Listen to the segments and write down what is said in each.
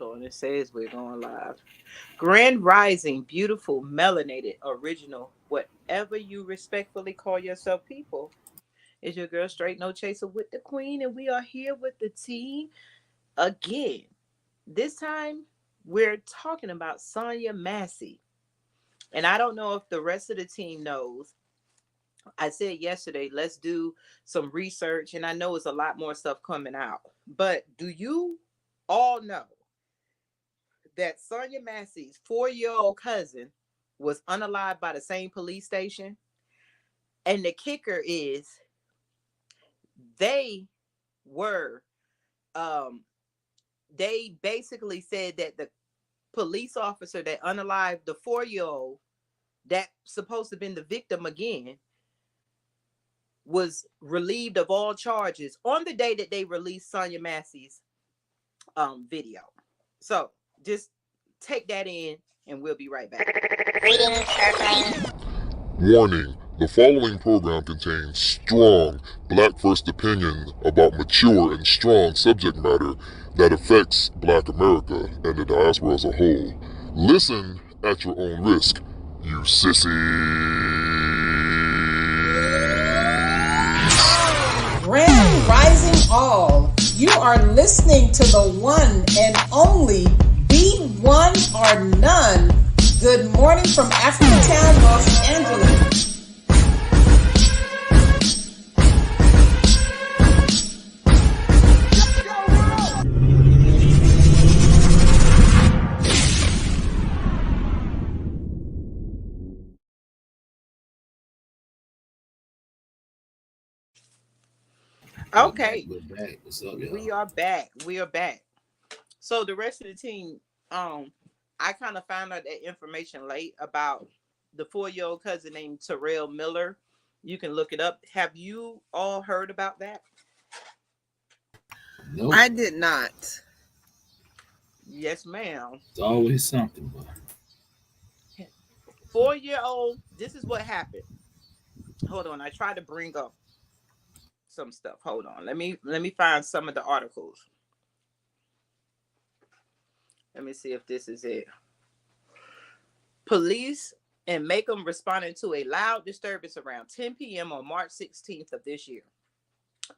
Hold on, it says we're going live. Grand Rising, beautiful, melanated, original, whatever you respectfully call yourself, people. Is your girl straight no chaser with the queen, and we are here with the team again. This time we're talking about Sonya Massey. And I don't know if the rest of the team knows. I said yesterday, let's do some research, and I know it's a lot more stuff coming out. But do you all know that Sonya Massey's 4-year-old cousin was unalived by the same police station? And the kicker is they were they basically said that the police officer that unalived the 4-year-old that supposed to have been the victim again was relieved of all charges on the day that they released Sonya Massey's video. So just take that in and we'll be right back. Warning, the following program contains strong Black first opinion about mature and strong subject matter that affects Black America and the diaspora as a whole. Listen at your own risk, you sissies. Grand Rising all, you are listening to the one and only Be One or None. Good morning from Africatown, Los Angeles. Okay, We're back. What's up, y'all? we are back. We are back. So the rest of the team, I kind of found out that information late about the 4-year-old cousin named Terrell Miller. You can look it up. Have you all heard about that? Nope. I did not. Yes, ma'am. It's always something, but 4-year-old. This is what happened. Hold on. I tried to bring up some stuff. Hold on. Let me find some of the articles. Let me see if this is it. Police in Macomb responded to a loud disturbance around 10 p.m. on March 16th of this year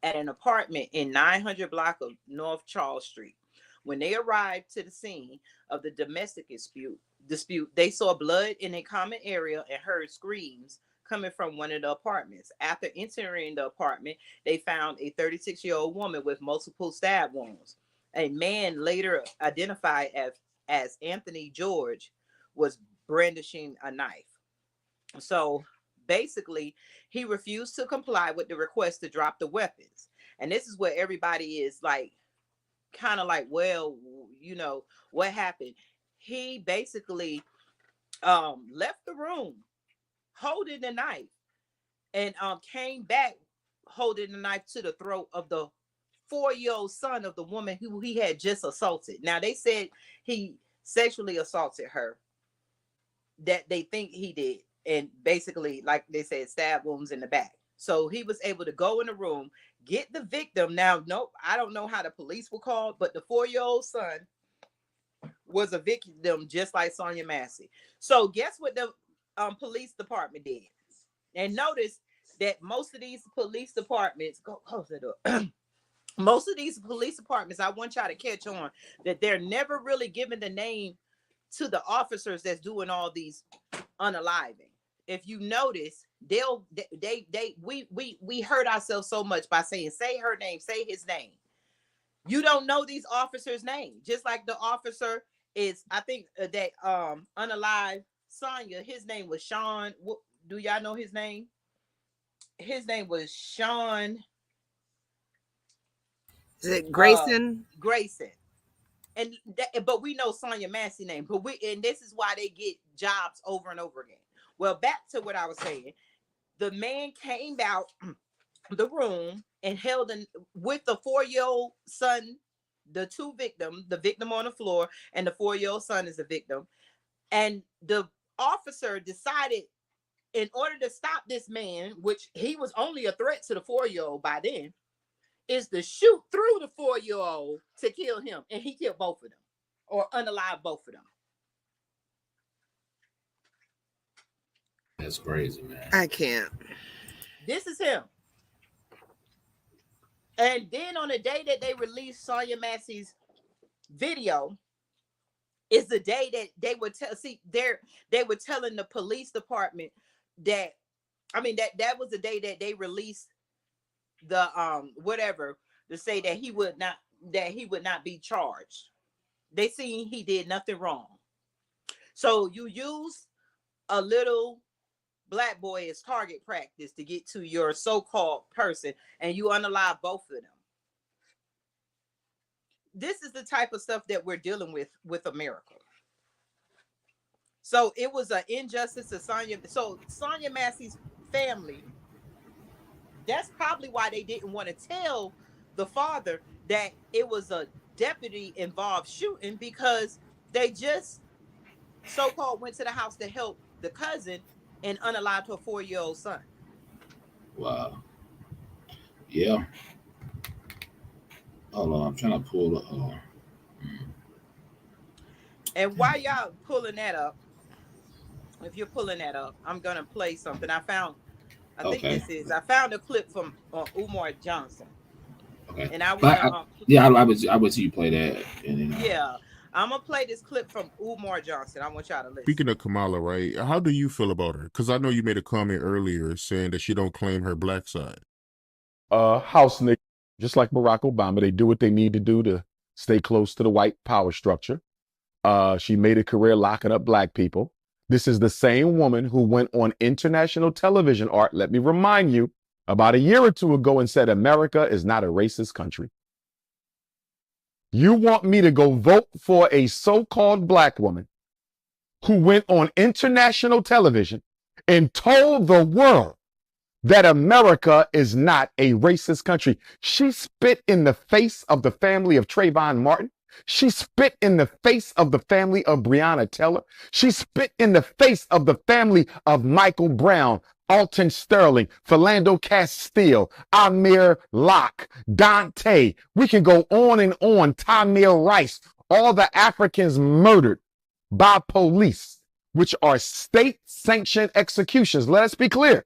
at an apartment in 900 block of North Charles Street. When they arrived to the scene of the domestic dispute, they saw blood in a common area and heard screams coming from one of the apartments. After entering the apartment, they found a 36-year-old woman with multiple stab wounds. A man later identified as Anthony George was brandishing a knife. So basically, he refused to comply with the request to drop the weapons. And this is where everybody is like, kind of like, well, you know, what happened? He basically left the room holding the knife and came back holding the knife to the throat of the 4-year-old son of the woman who he had just assaulted. Now, they said he sexually assaulted her, that they think he did. And basically, like they said, stab wounds in the back. So he was able to go in the room, get the victim. Now, nope, I don't know how the police were called, but the 4-year-old son was a victim just like Sonya Massey. So guess what the police department did? And notice that most of these police departments, go close it up. Most of these police departments, I want y'all to catch on that they're never really giving the name to the officers that's doing all these unaliving. If you notice, we hurt ourselves so much by saying, say her name, say his name. You don't know these officers' name. Just like the officer is, I think that unalived Sonya, his name was Sean. Do y'all know his name? His name was Sean. Is it Grayson? Grayson. But we know Sonya Massey name. And this is why they get jobs over and over again. Well, back to what I was saying. The man came out the room and held with the 4-year-old son, the two victims, the victim on the floor, and the 4-year-old son is the victim. And the officer decided, in order to stop this man, which he was only a threat to the 4-year-old by then, is to shoot through the 4-year-old to kill him. And he killed both of them. or unalive both of them. That's crazy, man. I can't. This is him. And then on the day that they released Sonya Massey's video, is the day that they would they were telling the police department that, I mean, that was the day that they released the whatever, to say that he would not be charged. They seen he did nothing wrong. So you use a little black boy as target practice to get to your so-called person, and you unalive both of them. This is the type of stuff that we're dealing with America. So it was an injustice to Sonya. So Sonya Massey's family, that's probably why they didn't want to tell the father that it was a deputy involved shooting, because they just so-called went to the house to help the cousin and unalived her 4-year-old son. Wow. Yeah. Hold on, I'm trying to pull up. And while y'all pulling that up, if you're pulling that up, I'm gonna play something I found. I found a clip from Umar Johnson. Okay. And I would see you play that. And, yeah, I'm gonna play this clip from Umar Johnson. I want y'all to listen. Speaking of Kamala, right? How do you feel about her? Because I know you made a comment earlier saying that she don't claim her black side. House niggas, just like Barack Obama, they do what they need to do to stay close to the white power structure. She made a career locking up black people. This is the same woman who went on international television, Art, let me remind you, about a year or two ago and said America is not a racist country. You want me to go vote for a so-called black woman who went on international television and told the world that America is not a racist country? She spit in the face of the family of Trayvon Martin. She spit in the face of the family of Breonna Taylor. She spit in the face of the family of Michael Brown, Alton Sterling, Philando Castile, Amir Locke, Dante. We can go on and on. Tamir Rice, all the Africans murdered by police, which are state-sanctioned executions. Let us be clear.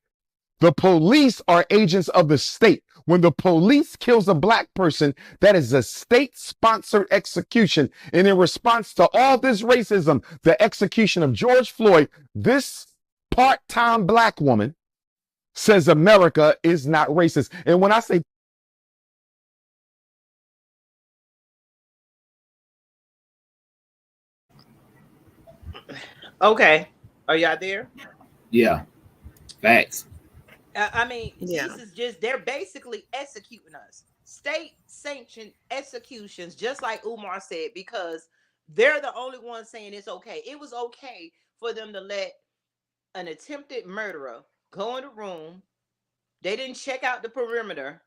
The police are agents of the state. When the police kills a black person, that is a state-sponsored execution. And in response to all this racism, the execution of George Floyd, this part-time black woman says America is not racist. And when I say Okay, are y'all there? Yeah, facts. I mean, Yeah. This is just, they're basically executing us. State-sanctioned executions, just like Umar said, because they're the only ones saying it's okay. It was okay for them to let an attempted murderer go in the room. They didn't check out the perimeter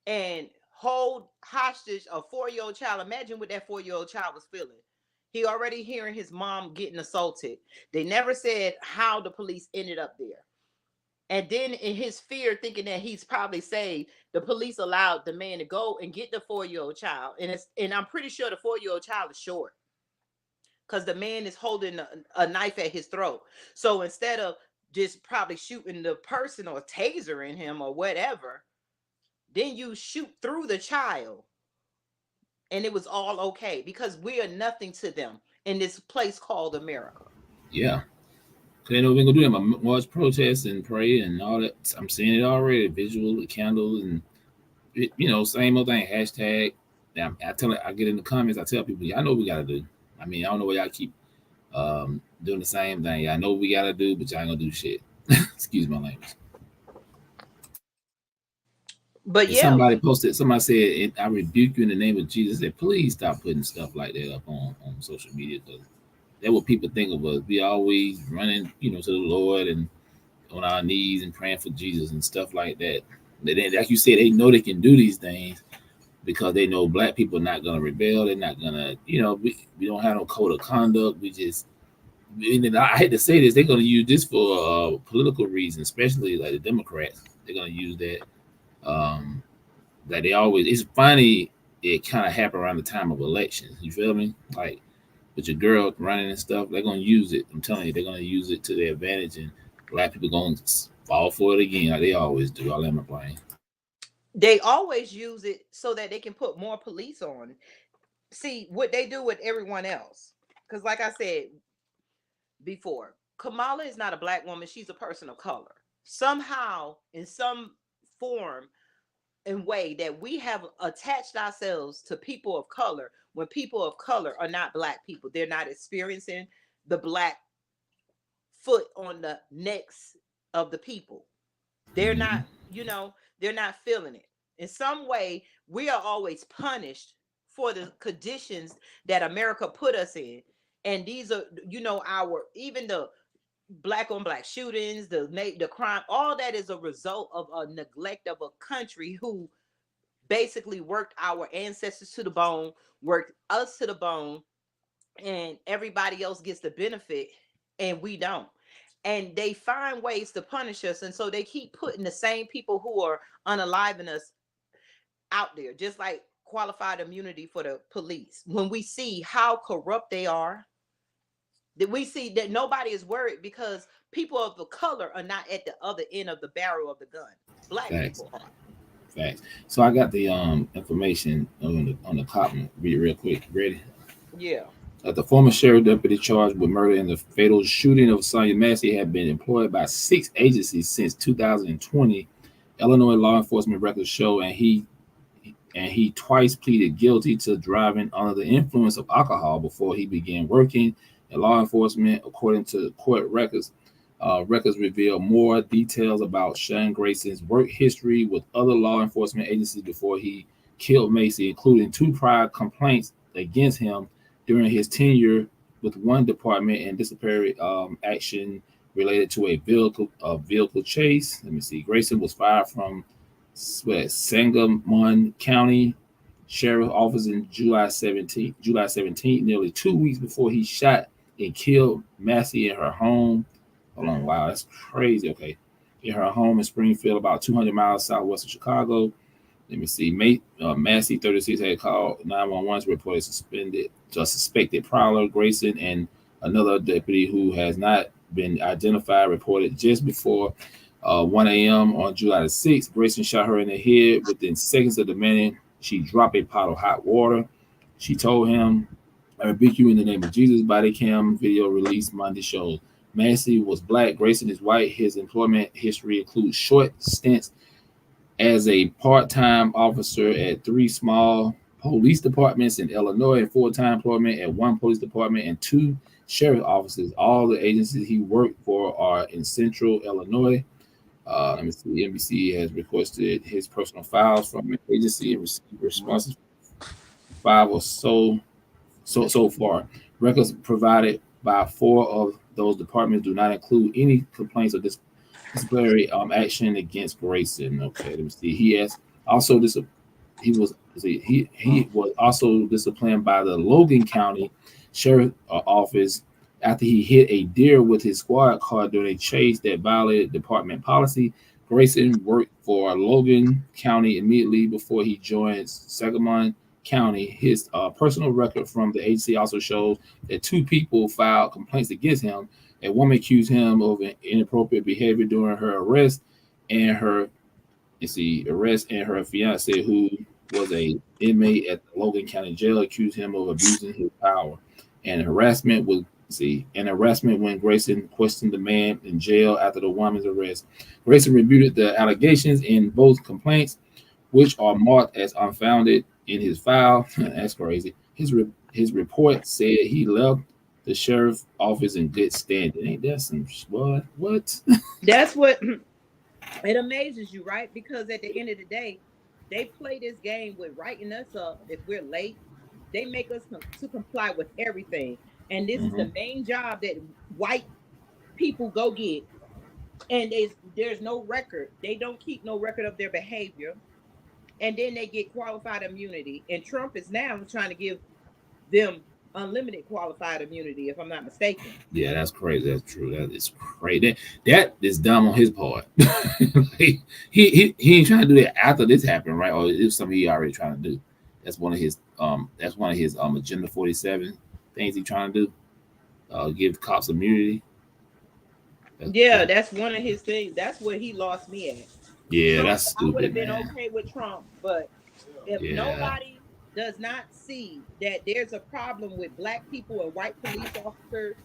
and hold hostage a 4-year-old child. Imagine what that 4-year-old child was feeling. He already hearing his mom getting assaulted. They never said how the police ended up there. And then in his fear, thinking that he's probably saved, the police allowed the man to go and get the 4-year-old child. And I'm pretty sure the 4-year-old child is short, because the man is holding a knife at his throat. So instead of just probably shooting the person or tasering him or whatever, then you shoot through the child. And it was all okay, because we are nothing to them in this place called America. Yeah. They know we're gonna do them. March protest and pray and all that. I'm seeing it already. Visual, the candles, and same old thing. Hashtag. Now I get in the comments. I tell people, y'all know what we gotta do. I mean, I don't know why y'all keep doing the same thing. Y'all know what we gotta do, but y'all ain't gonna do shit. Excuse my language. But and yeah, somebody posted. Somebody said, "I rebuke you in the name of Jesus." I said, please stop putting stuff like that up on social media, because that's what people think of us. We always running, to the Lord and on our knees and praying for Jesus and stuff like that. But then, like you said, they know they can do these things because they know black people are not going to rebel. They're not going to, we don't have no code of conduct. We just, and I hate to say this, they're going to use this for political reasons, especially like the Democrats. They're going to use that. That they always, it's funny, it kind of happened around the time of elections. You feel me? Like, But your girl running and stuff, they're gonna use it. I'm telling you, they're gonna use it to their advantage, and black people gonna fall for it again, like they always do. I'll let my plane. They always use it so that they can put more police on. See what they do with everyone else. Because, like I said before, Kamala is not a black woman. She's a person of color. Somehow, in some form and way, that we have attached ourselves to people of color when people of color are not black people. They're not experiencing the black foot on the necks of the people. They're Mm-hmm. not, they're not feeling it. In some way, we are always punished for the conditions that America put us in. And these are, our, even the black on black shootings, the crime, all that is a result of a neglect of a country who basically worked our ancestors to the bone, worked us to the bone, and everybody else gets the benefit and we don't. And they find ways to punish us, and so they keep putting the same people who are unaliving us out there, just like qualified immunity for the police. When we see how corrupt they are, that we see that nobody is worried because people of the color are not at the other end of the barrel of the gun. Black Facts. people are. Facts. So I got the information on the cop. Read it real quick. Ready? Yeah. The former sheriff deputy charged with murder in the fatal shooting of Sonya Massey had been employed by 6 agencies since 2020. Illinois law enforcement records show, and he twice pleaded guilty to driving under the influence of alcohol before he began working in law enforcement, according to court records. Records reveal more details about Sean Grayson's work history with other law enforcement agencies before he killed Massey, including 2 prior complaints against him during his tenure with one department and disciplinary action related to a vehicle chase. Let me see. Grayson was fired from Sangamon County Sheriff Office in July 17th, nearly 2 weeks before he shot and killed Massey in her home. Hold on, wow, that's crazy. Okay. In her home in Springfield, about 200 miles southwest of Chicago. Let me see. Massey, 36, had called 911 to report a suspected prowler. Grayson and another deputy who has not been identified reported just before 1 a.m. on July the 6th. Grayson shot her in the head. Within seconds of demanding she drop a pot of hot water. She told him, "I rebuke you in the name of Jesus." Body cam video released Monday shows Massey was black. Grayson is white. His employment history includes short stints as a part-time officer at 3 small police departments in Illinois and full-time employment at 1 police department and 2 sheriff offices. All the agencies he worked for are in central Illinois. Let me see. NBC has requested his personal files from an agency and received responses 5 or so far. Records provided by 4 of those departments do not include any complaints of disciplinary action against Grayson. Okay, let me see. He was also disciplined by the Logan County Sheriff Office after he hit a deer with his squad car during a chase that violated department policy. Grayson worked for Logan County immediately before he joined Sangamon County. His personal record from the agency also shows that 2 people filed complaints against him. A woman accused him of inappropriate behavior during her arrest, and her fiance, who was a inmate at the Logan County Jail, accused him of abusing his power. And harassment when Grayson questioned the man in jail after the woman's arrest. Grayson refuted the allegations in both complaints, which are marked as unfounded in his file. That's crazy. His report said he left the sheriff's office in good standing. Ain't that some what? That's what it amazes you, right? Because at the end of the day, they play this game with writing us up if we're late. They make us to comply with everything. And this is the main job that white people go get. And there's no record. They don't keep no record of their behavior. And then they get qualified immunity. And Trump is now trying to give them unlimited qualified immunity, if I'm not mistaken. Yeah, that's crazy. That's true. That is crazy. That is dumb on his part. he ain't trying to do that after this happened, right? Or it's something he already trying to do. That's one of his Agenda 47 things he's trying to do. Give cops immunity. Yeah, that's one of his things. That's where he lost me at. Yeah, Trump, that's I would have stupid, been man. okay with Trump, but if Yeah, nobody does not see that there's a problem with black people and white police officers,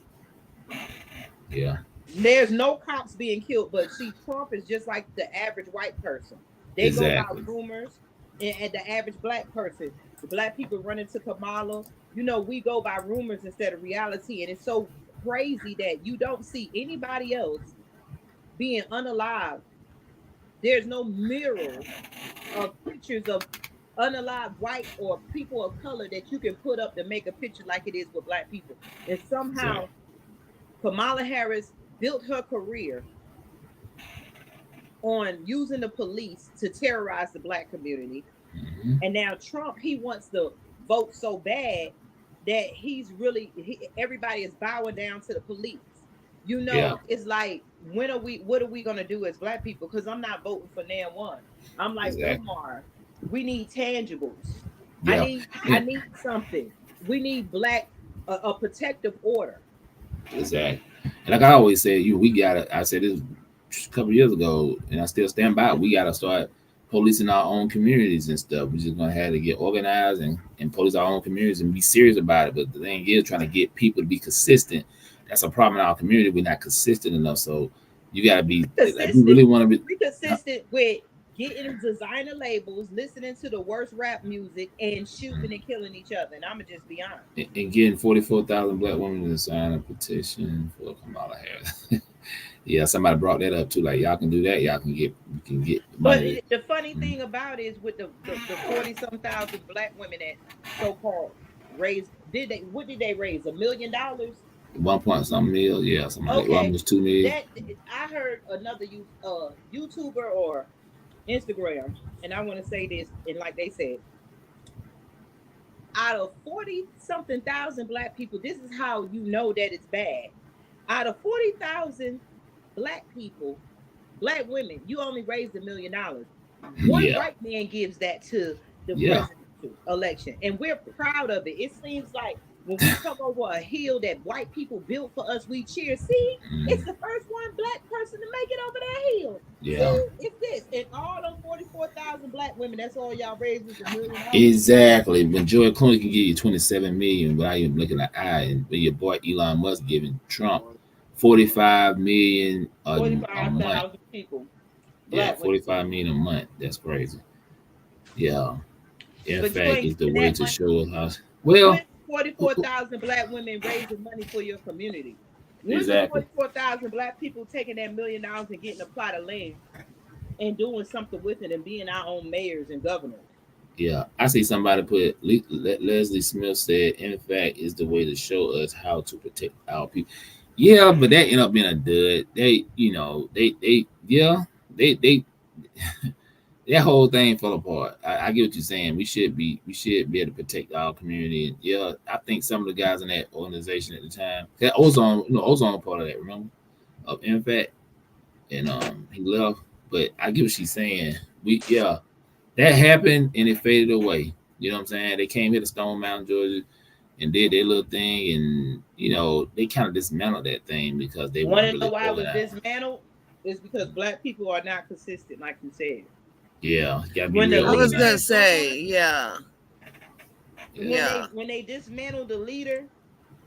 yeah, there's no cops being killed. But see, Trump is just like the average white person. They go by exactly. rumors, and the average black person, the black people running to Kamala, we go by rumors instead of reality. And it's so crazy that you don't see anybody else being unalive. There's no murals of pictures of unalive white or people of color that you can put up to make a picture like it is with black people. And Exactly. somehow Kamala Harris built her career on using the police to terrorize the black community. Hmm. And now Trump, he wants to vote so bad that everybody is bowing down to the police. Yeah, It's like, what are we going to do as black people? Because I'm not voting for Nan one. I'm like, exactly. Umar, we need tangibles. I Yeah, need, I and need something. We need a protective order. exactly. And like I always said, we gotta. I said this a couple years ago, and I still stand by it. We gotta start policing our own communities and stuff. We're just gonna have to get organized and police our own communities and be serious about it. But the thing is, trying to get people to be consistent. That's a problem in our community. We're not consistent enough. So you gotta be like, we Consistent. really want to be. We consistent with getting designer labels, listening to the worst rap music, and shooting and killing each other. And I'm gonna just be honest. And getting 44,000 black women to sign a petition for Kamala Harris. Yeah, somebody brought that up too. Like, y'all can do that. Y'all can get But money. the funny thing about it is with the 40 some thousand black women that so called raised, what did they raise? $1 million? 1 point something mil. Yeah, somebody Okay. almost 2 million. That I heard another YouTuber or Instagram, and I want to say this, and like they said, out of 40 something thousand black people, this is how you know that it's bad. Out of 40,000 black people, black women, you only raised $1 million. One Yeah, white man gives that to the yeah. presidential election, and we're proud of it. It seems like when we come over a hill that white people built for us, we cheer. See, it's Mm, the first one black person to make it over that hill. yeah. See, it's this, and all them 44,000 black women. That's all y'all raised is $1 million. Exactly. When George Clooney can give you 27 million without even looking at the eye, and when your boy Elon Musk giving Trump 45 million a Forty-five month. thousand people, Yeah, black women. 45 million a month. That's crazy. Yeah. In But you fact, ain't is the giving way that to money. show us how. Well, When's 44,000 black women raising money for your community? When's the exactly. 44,000 black people taking that $1 million and getting a plot of land and doing something with it and being our own mayors and governors? Yeah, I see somebody put Leslie Smith said, in fact, is the way to show us how to protect our people. Yeah, but that ended up being a dud. They that whole thing fell apart. I get what you're saying. We should be able to protect our community. And yeah, I think some of the guys in that organization at the time, that Ozone, Ozone part of that, remember, of in fact, and he left. But I get what she's saying. That happened and it faded away. You know what I'm saying? They came here to Stone Mountain, Georgia, and did their little thing, and they kind of dismantled that thing because they weren't Want to know really why it was organized. dismantled? It's because black people are not consistent, like you said. Yeah, you gotta be When the real I was leader gonna is organized. gone, say, yeah, Yeah, yeah. when they dismantle the leader,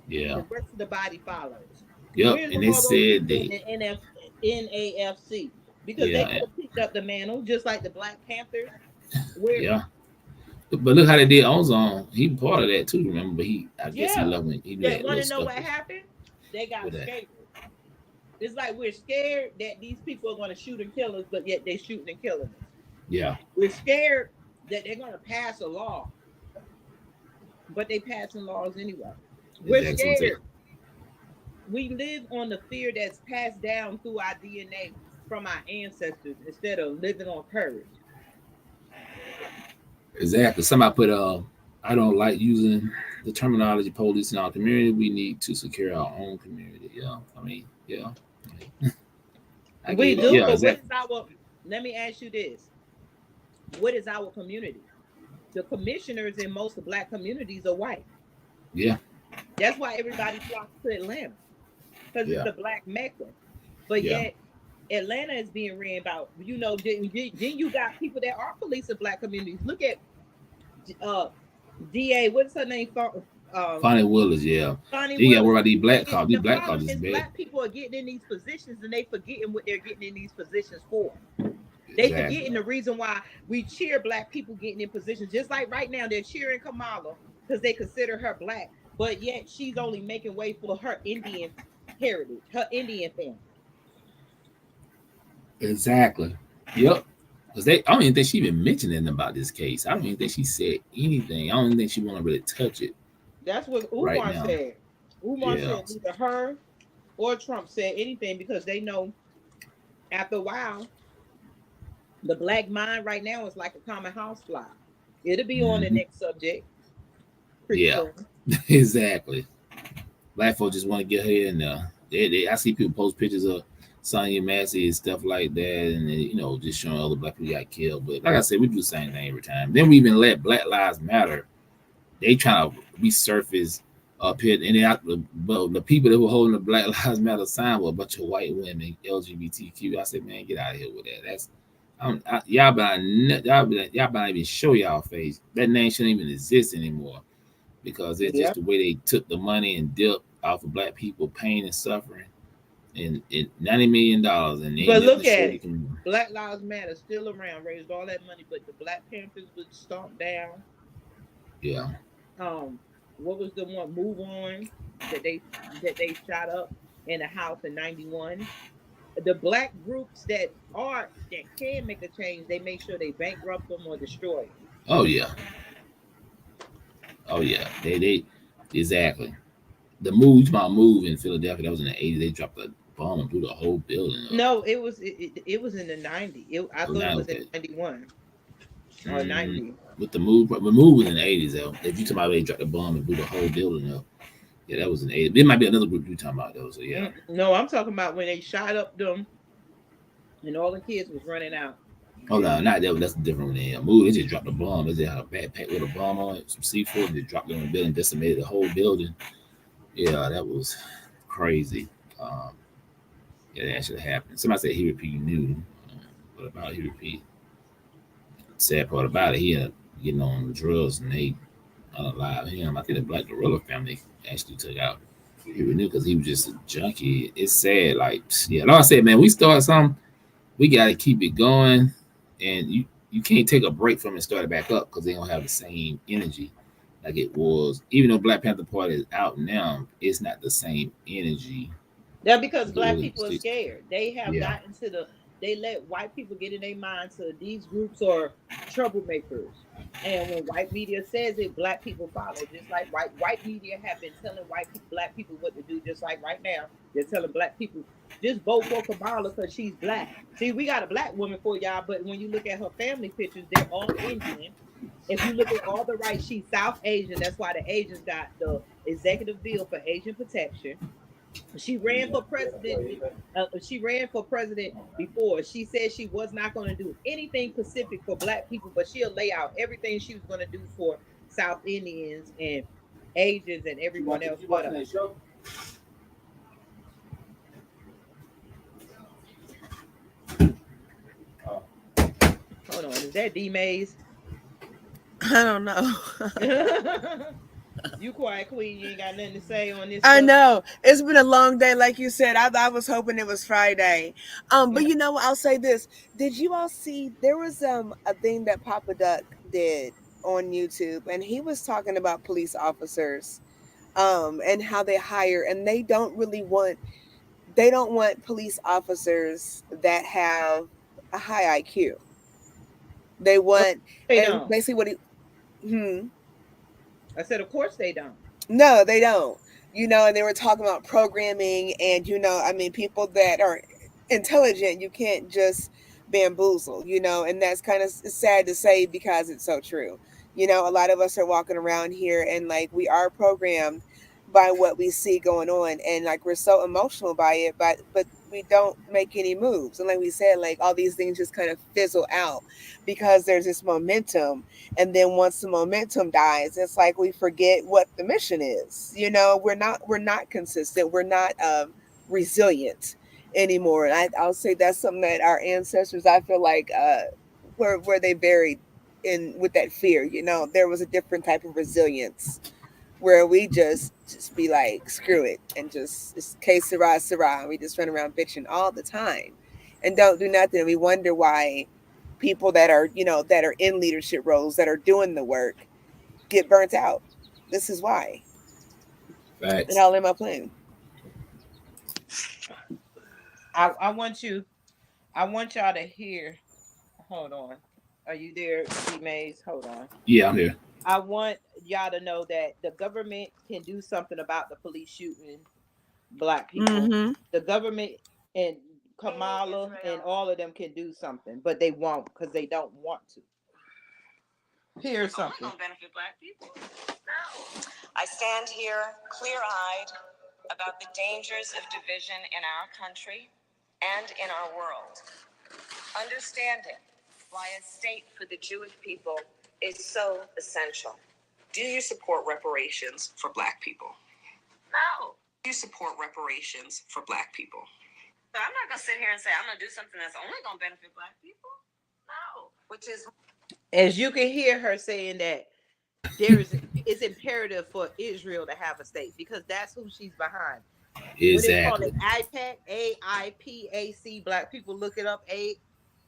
yeah, the rest of the body follows. yep. Where's And they all those said people in they, the NAFC? Because they yeah, could have picked up the mantle, just like the Black Panthers. Where, yeah. But look how they did Ozone. He part of that too, remember? But I guess he yeah, loved it. He knew that that want little to know stuff what happened? They got with that. scared. It's like we're scared that these people are going to shoot and kill us, but yet they're shooting and killing us. Yeah, We're scared that they're going to pass a law, but they passing laws anyway. We're exactly. What I'm saying. scared. We live on the fear that's passed down through our DNA from our ancestors instead of living on courage. Exactly. Somebody put I don't like using the terminology police in our community. We need to secure our own community. Yeah. I mean, yeah. I We get it. do, Yeah, but what exactly. is our, let me ask you this. What is our community? The commissioners in most of black communities are white. Yeah. That's why everybody flocks to Atlanta because it's Yeah. the black mecca. But Yeah. yet Atlanta is being ran about. Then you got people that are policing black communities. Look at uh DA. What's her name? Fonnie Willis, yeah. Bonnie You gotta Willis. worry about these black cops. These The black problem cops is is bad. black people are getting in these positions and they forgetting what they're getting in these positions for. They Exactly. forgetting the reason why we cheer black people getting in positions. Just like right now, they're cheering Kamala because they consider her black, but yet she's only making way for her Indian heritage, her Indian family. Exactly. Yep. Because I don't even think she even mentioned anything about this case. I don't even think she said anything. I don't even think she want to really touch it That's what right Umar now. said. Umar Yeah. said neither her or Trump said anything because they know after a while, the black mind right now is like a common housefly. It'll be on the Hmm. next subject pretty Yeah. soon. Exactly. Black folks just want to get here and I see people post pictures of Sonya, Massey, and stuff like that, and just showing other black people got killed. But like I said, we do the same thing every time. Then we even let Black Lives Matter. They trying to resurface up here, and the people that were holding the Black Lives Matter sign were a bunch of white women, LGBTQ. I said, man, get out of here with that. That's y'all better even show y'all face. That name shouldn't even exist anymore because it's just Yeah. the way they took the money and dipped off of black people pain and suffering and $90 million, and they ain't But nothing to look show at you it. can. Black Lives Matter still around, raised all that money, but the Black Panthers was stomped down. Yeah. Um, what was the one move on that they shot up in the house in '91? The black groups that can make a change, they make sure they bankrupt them or destroy them. Oh yeah. Oh yeah. They exactly. The move, my move in Philadelphia, that was in the '80s. They dropped a bomb and blew the whole building up. No, it was in the '90s. I Oh, thought it now was in okay. '91 or Mm, '90. with the move was in the '80s though. If you talking about they dropped the bomb and blew the whole building up, yeah, that was in the '80s. There might be another group you talking about though. So yeah. No, I'm talking about when they shot up them and all the kids was running out. Oh no, not that. That's a different one. Move. They just dropped a bomb. They just had a backpack with a bomb on it, some C4, and they dropped it on the building, decimated the whole building. Yeah, that was crazy. Um, yeah, that actually happened. Somebody said he repeat knew, but about he repeat. Sad part about it, he ended up getting on the drugs and they unalive him. I think the Black Gorilla family actually took out he knew because he was just a junkie. It's sad. Like yeah, like I said, man, we start something, we got to keep it going, and you can't take a break from it and start it back up because they don't have the same energy like it was. Even though Black Panther Party is out now, it's not the same energy That's because as it black was in people are the 60s. scared. They have Yeah. gotten to they let white people get in their mind to these groups are troublemakers. And when white media says it, black people follow. Just like white media have been telling black people what to do. Just like right now, they're telling black people just vote for Kamala because she's black. See, we got a black woman for y'all, but when you look at her family pictures, they're all Indian. If you look at all the rights, she's South Asian. That's why the Asians got the executive bill for Asian protection. She ran for president. She ran for president before. She said she was not going to do anything Pacific for black people, but she'll lay out everything she was going to do for South Indians and Asians and everyone else. But hold on, is that D Mays? I don't know. You quiet queen. You ain't got nothing to say on this. I Stuff. know it's been a long day, like you said. I was hoping it was Friday, but you know what? I'll say this: did you all see there was a thing that Papa Duck did on YouTube, and he was talking about police officers, and how they hire, and they don't want police officers that have a high IQ. They want, They and don't. basically what he, hmm, I said, of course they don't. no, they don't. And they were talking about programming, and I mean, people that are intelligent, you can't just bamboozle, and that's kind of sad to say because it's so true. A lot of us are walking around here and like we are programmed by what we see going on, and like we're so emotional by it, but we don't make any moves. And like we said, like all these things just kind of fizzle out because there's this momentum, and then once the momentum dies, it's like we forget what the mission is. We're not consistent. We're not resilient anymore. And I'll say that's something that our ancestors, I feel like, where they buried in with that fear. There was a different type of resilience where we just be like, screw it, and just que sera sera. We just run around bitching all the time and don't do nothing. We wonder why people that are in leadership roles, that are doing the work, get burnt out. This is why. And Facts. I'll end my plane. I want you. I want y'all to hear. Hold on. Are you there, T Mays? Hold on. Yeah, I'm here. I want y'all to know that the government can do something about the police shooting black people. Mm-hmm. The government and Kamala and all of them can do something, but they won't because they don't want to. Here's something. Benefit black people. No. I stand here clear-eyed about the dangers of division in our country and in our world. Understanding why a state for the Jewish people is so essential. Do you support reparations for black people? No. Do you support reparations for black people? So I'm not going to sit here and say I'm going to do something that's only going to benefit black people. No. Which is, as you can hear her saying that it's imperative for Israel to have a state because that's who she's behind. What they call it, Exactly. IPAC, AIPAC. Black people look it up,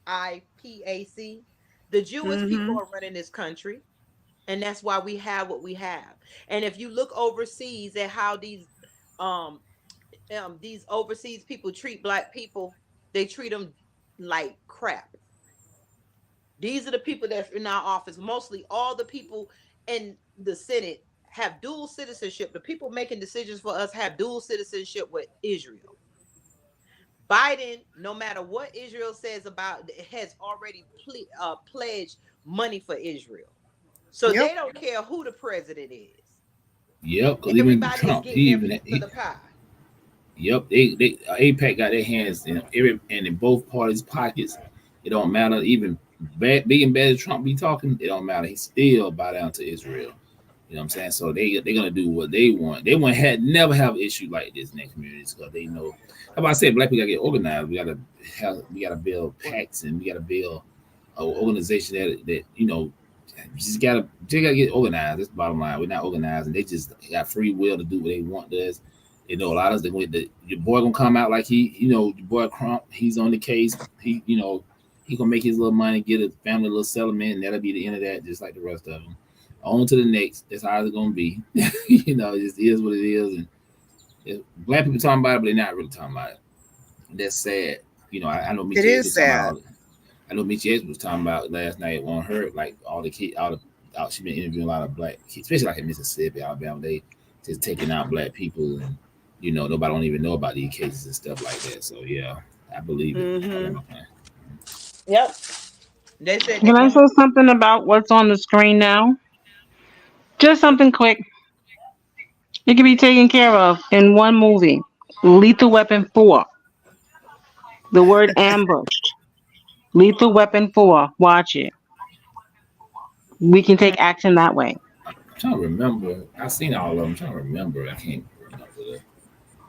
AIPAC. The Jewish people are running this country, and that's why we have what we have. And if you look overseas at how these overseas people treat black people, they treat them like crap. These are the people that's in our office. Mostly all the people in the Senate have dual citizenship. The people making decisions for us have dual citizenship with Israel. Biden, no matter what Israel says about it, has already pledged money for Israel. So Yep. they don't care who the president is. Yep, because even Everybody is Trump, getting their piece of the pie. yep, they APAC got their hands in in both parties' pockets. It don't matter. Even big and bad as Trump be talking, it don't matter. He still bow down to Israel. You know what I'm saying? So they're gonna do what they want. They want had never have an issue like this in their communities because they know. How about I said, black people gotta get organized. We gotta build pacts and we gotta build an organization that just gotta get organized. That's the bottom line. We're not organized, and they just got free will to do what they want. Does a lot of us. Your boy gonna come out like your boy Crump. He's on the case. He gonna make his little money, get a family little settlement, and that'll be the end of that. Just like the rest of them. On to the next. That's how it's gonna be. It just is what it is. And black people talking about it, but they're not really talking about it. That's sad. I know It Michi X is was talking sad. about. I know Michi X was talking about last night on her, like all the kids, she been interviewing a lot of black kids, especially like in Mississippi, Alabama. They just taking out black people, and nobody don't even know about these cases and stuff like that. So yeah, I believe it. Mm-hmm. Yep. They said they're Can I going. say something about what's on the screen now? Just something quick. It can be taken care of in one movie. Lethal Weapon 4. The word ambushed. Lethal Weapon 4. Watch it. We can take action that way. I'm trying to remember. I've seen all of them. I'm trying to remember. I can't remember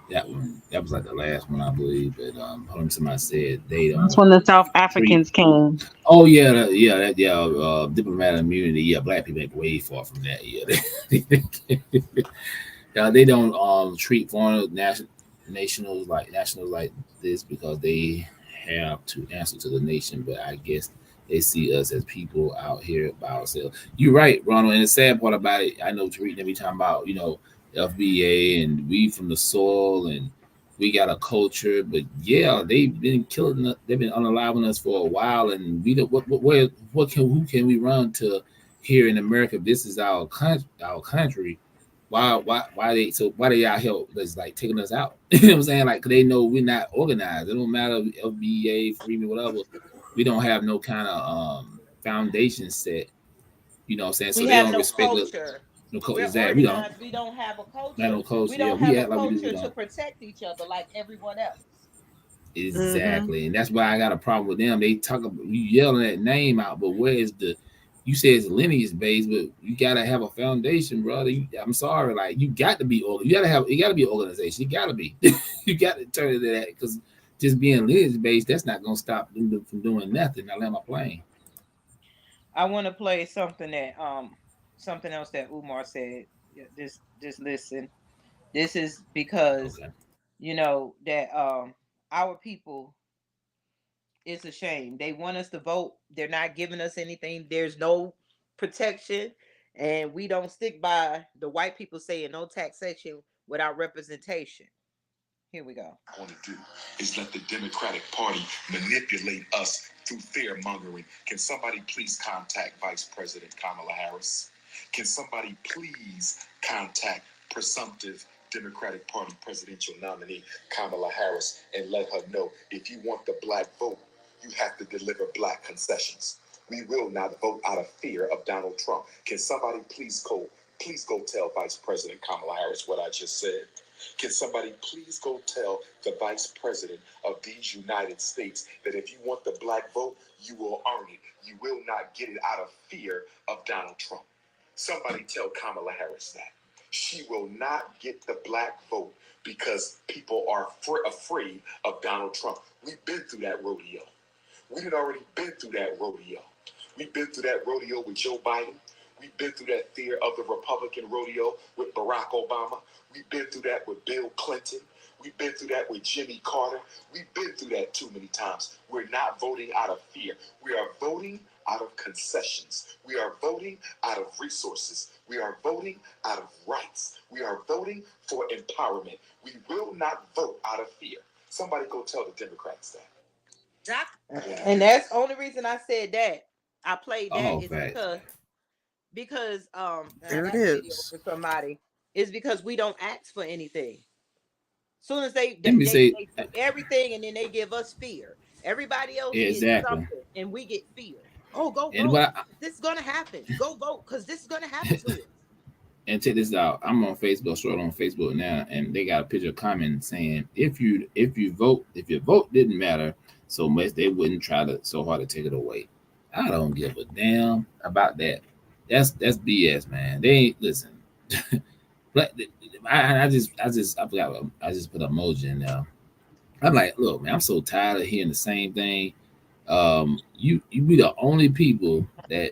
that one. That was like the last one, I believe. But hold on, somebody said they That's don't when the South treat. Africans came. Oh yeah, diplomatic immunity. Yeah, black people ain't way far from that. Yeah, they don't treat foreign nationals like this because they have to answer to the nation. But I guess they see us as people out here by ourselves. You're right, Ronald. And the sad part about it, I know Tariq every time about FBA and we from the soil and we got a culture. But yeah, they've been killing us. They've been unaliving us for a while, and we don't. Who can we run to here in America? This is our country. Why they out here that's like taking us out? You know what I'm saying? Like, 'cause they know we're not organized. It don't matter FBA, Freeman, whatever. We don't have no kind of foundation set. You know what I'm saying? So We they have don't no respect us. culture. We're Exactly. We don't. organized. We don't have a Not culture. no culture. We Yeah, don't we have a act like we do. We culture to don't. protect each other like everyone else. Mm-hmm. Exactly, and that's why I got a problem with them. They talk about you yelling that name out, but where is the? You say it's lineage based, but you gotta have a foundation, brother. I'm sorry, like you got to be. You gotta have. You gotta be an organization. You gotta be. You got to turn it to that because just being lineage based, that's not gonna stop them from doing nothing. I land my plane. I want to play something that something else that Umar said. Yeah, just listen. This is because Okay. that our people, it's a shame. They want us to vote. They're not giving us anything. There's no protection, and we don't stick by the white people saying no taxation without representation. Here we go. Want to do is let the Democratic Party manipulate us through fear mongering. Can somebody please contact Vice President Kamala Harris? Can somebody please contact presumptive Democratic Party presidential nominee Kamala Harris and let her know if you want the black vote, you have to deliver black concessions. We will not vote out of fear of Donald Trump. Can somebody please go tell Vice President Kamala Harris what I just said? Can somebody please go tell the vice president of these United States that if you want the black vote, you will earn it. You will not get it out of fear of Donald Trump. Somebody tell Kamala Harris that. She will not get the black vote because people are afraid of Donald Trump. We've been through that rodeo. We had already been through that rodeo. We've been through that rodeo with Joe Biden. We've been through that fear of the Republican rodeo with Barack Obama. We've been through that with Bill Clinton. We've been through that with Jimmy Carter. We've been through that too many times. We're not voting out of fear. We are voting out of concessions. We are voting out of resources. We are voting out of rights. We are voting for empowerment. We will not vote out of fear. Somebody go tell the Democrats that. And that's the only reason I said that. I played that Oh, is facts. because There I it got a video is. for somebody. It's because we don't ask for anything. Soon as they Let me say do everything and then they give us fear. Everybody else gets exactly. something and we get fear. Oh, go And vote. what This is gonna happen. Go vote because this is gonna happen to us. and check this out. I'm on Facebook, short on Facebook now, and they got a picture of comment saying if your vote didn't matter so much, they wouldn't try to so hard to take it away. I don't give a damn about that. That's BS, man. They ain't listen. But I forgot. I just put an emoji in there. I'm like, look, man, I'm so tired of hearing the same thing. You be the only people that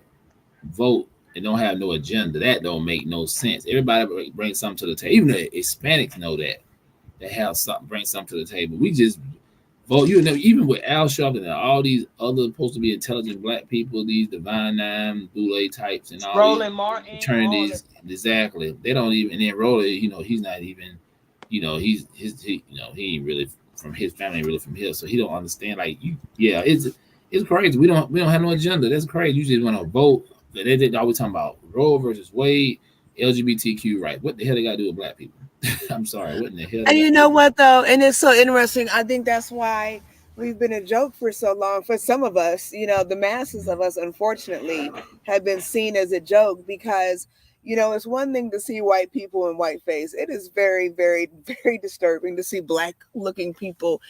vote and don't have no agenda. That don't make no sense. Everybody brings something to the table. Even the Hispanics know that they have something, bring something to the table. We just vote. You know, even with Al Sharpton and all these other supposed to be intelligent black people, these Divine Nine, Boule types, and all these Roland Martin, all the fraternities. Exactly. They don't even. And then Roller, he's not even. He ain't really from his family, ain't really from here, so he don't understand. Like you, yeah, it's crazy. We don't have no agenda. That's crazy. You just want to vote. They always talking about Roe versus Wade, LGBTQ right. What the hell they got to do with black people? I'm sorry. What in the hell? And you know what though? And it's so interesting. I think that's why we've been a joke for so long. For some of us, the masses of us, unfortunately, have been seen as a joke because, it's one thing to see white people in whiteface. It is very, very, very disturbing to see black looking people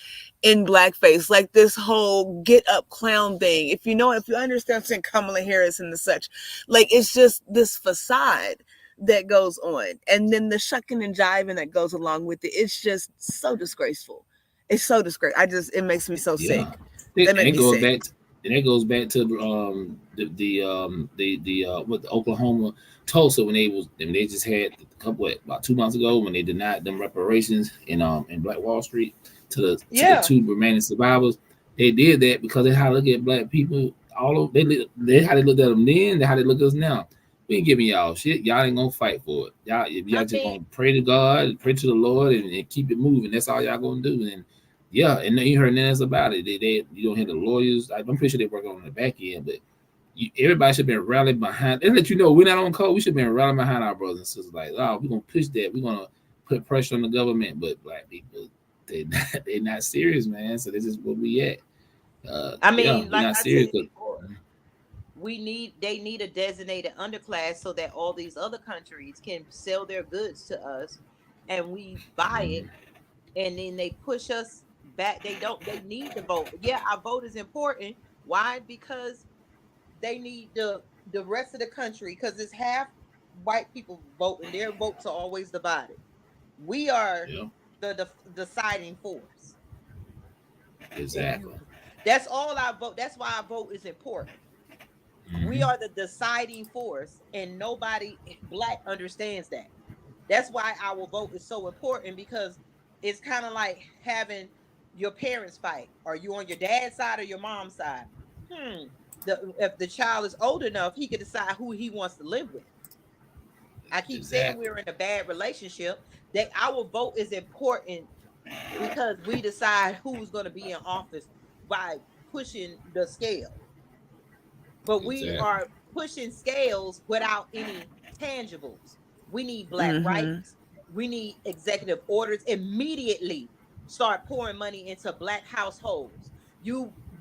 in blackface, like this whole get up clown thing. If you understand saying Kamala Harris and the such, like it's just this facade that goes on, and then the shucking and jiving that goes along with it. It's just so disgraceful. It's so disgraceful. It makes me so sick. Yeah, That and make it me goes sick. back. And it goes back to what the Oklahoma Tulsa when they just had a couple about 2 months ago when they denied them reparations in Black Wall Street to the yeah. two remaining survivors. They did that because they how they look at black people all over. They how they looked at them then. They how they look at us now. We ain't giving y'all shit. Y'all ain't gonna fight for it. Y'all I just mean, gonna pray to God, pray to the Lord, and keep it moving. That's all y'all gonna do. And yeah, and you heard nothing else about it. You don't hear the lawyers. I'm pretty sure they work on the back end, but everybody should be rallying behind. And let you know we're not on code. We should be rallying behind our brothers and sisters. Like, oh, we're gonna push that. We're gonna put pressure on the government, but black people, they're not serious, man. So this is where we at. I Yeah, mean, we're like not I serious. said before, they need a designated underclass so that all these other countries can sell their goods to us and we buy it, and then they push us back. They need the vote. Yeah, our vote is important. Why? Because they need the rest of the country, because it's half white people voting. Their votes are always divided. We are Yeah, the deciding force. exactly. That's all our vote. That's why our vote is important. We Mhm. are the deciding force, and nobody black understands that. That's why our vote is so important, because it's kind of like having your parents fight. Are you on your dad's side or your mom's side? Hmm. If the child is old enough, he can decide who he wants to live with. I keep saying Exactly. we're in a bad relationship. That our vote is important because we decide who's going to be in office by pushing the scale. But we Exactly. are pushing scales without any tangibles. We need black Mm-hmm. rights. We need executive orders immediately. Start pouring money into black households.